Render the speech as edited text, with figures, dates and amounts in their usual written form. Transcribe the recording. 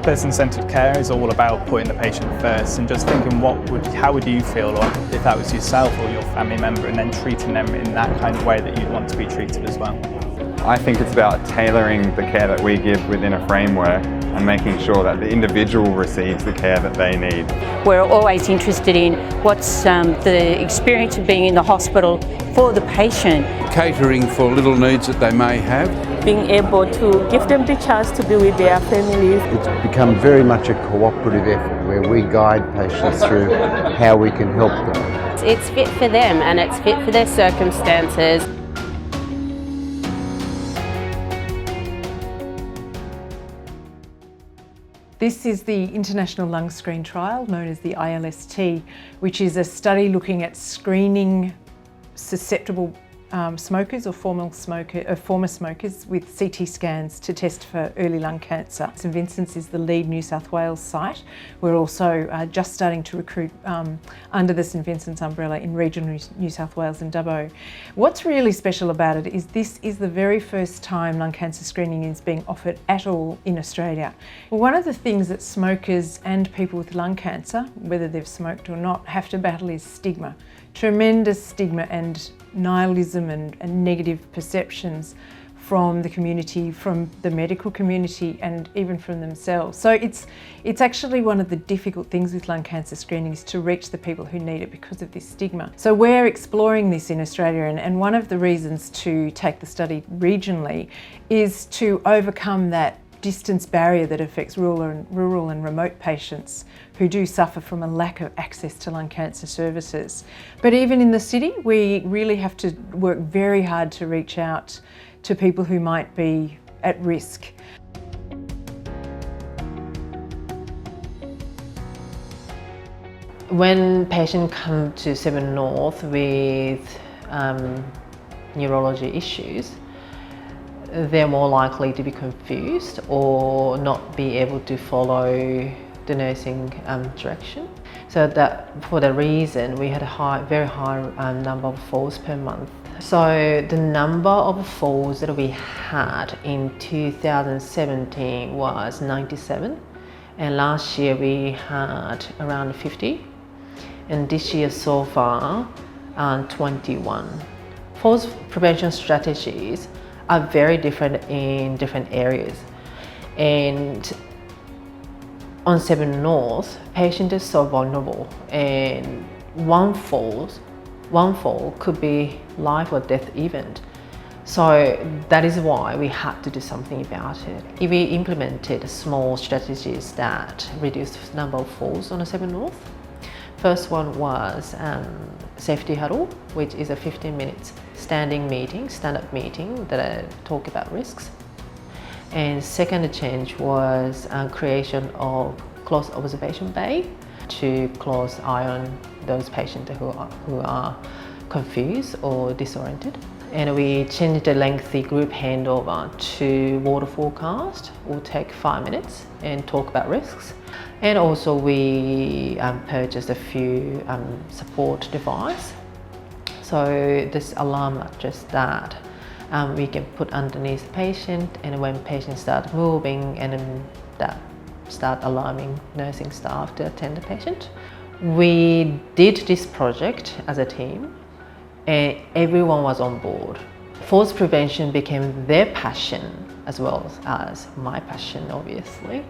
Person-centred care is all about putting the patient first and just thinking how would you feel if that was yourself or your family member, and then treating them in that kind of way that you'd want to be treated as well. I think it's about tailoring the care that we give within a framework and making sure that the individual receives the care that they need. We're always interested in what's the experience of being in the hospital for the patient. Catering for little needs that they may have. Being able to give them the chance to be with their families. It's become very much a cooperative effort where we guide patients through how we can help them. It's fit for them and it's fit for their circumstances. This is the International Lung Screen Trial, known as the ILST, which is a study looking at screening susceptible smokers or former smokers with CT scans to test for early lung cancer. St Vincent's is the lead New South Wales site. We're also just starting to recruit under the St Vincent's umbrella in regional New South Wales and Dubbo. What's really special about it is this is the very first time lung cancer screening is being offered at all in Australia. Well, one of the things that smokers and people with lung cancer, whether they've smoked or not, have to battle is stigma. Tremendous stigma and nihilism and negative perceptions from the community, from the medical community, and even from themselves. So it's actually one of the difficult things with lung cancer screening is to reach the people who need it because of this stigma. So we're exploring this in Australia, and one of the reasons to take the study regionally is to overcome that distance barrier that affects rural and remote patients who do suffer from a lack of access to lung cancer services. But even in the city, we really have to work very hard to reach out to people who might be at risk. When patients come to Seven North with neurology issues, they're more likely to be confused or not be able to follow the nursing direction. So that for that reason, we had a very high number of falls per month. So the number of falls that we had in 2017 was 97, and last year we had around 50, and this year so far 21. Falls prevention strategies are very different in different areas, and on Seven North, patient is so vulnerable, and one fall could be life or death event. So that is why we had to do something about it. We implemented small strategies that reduced the number of falls on Seven North. First one was safety huddle, which is a 15-minute stand-up meeting that talk about risks. And second change was creation of close observation bay to close eye on those patients who are confused or disoriented. And we changed the lengthy group handover to water forecast. Will take 5 minutes and talk about risks. And also we purchased a few support devices. So this alarm mattress that we can put underneath the patient, and when patient start moving, and then that start alarming nursing staff to attend the patient. We did this project as a team, and everyone was on board. Falls prevention became their passion as well as my passion, obviously.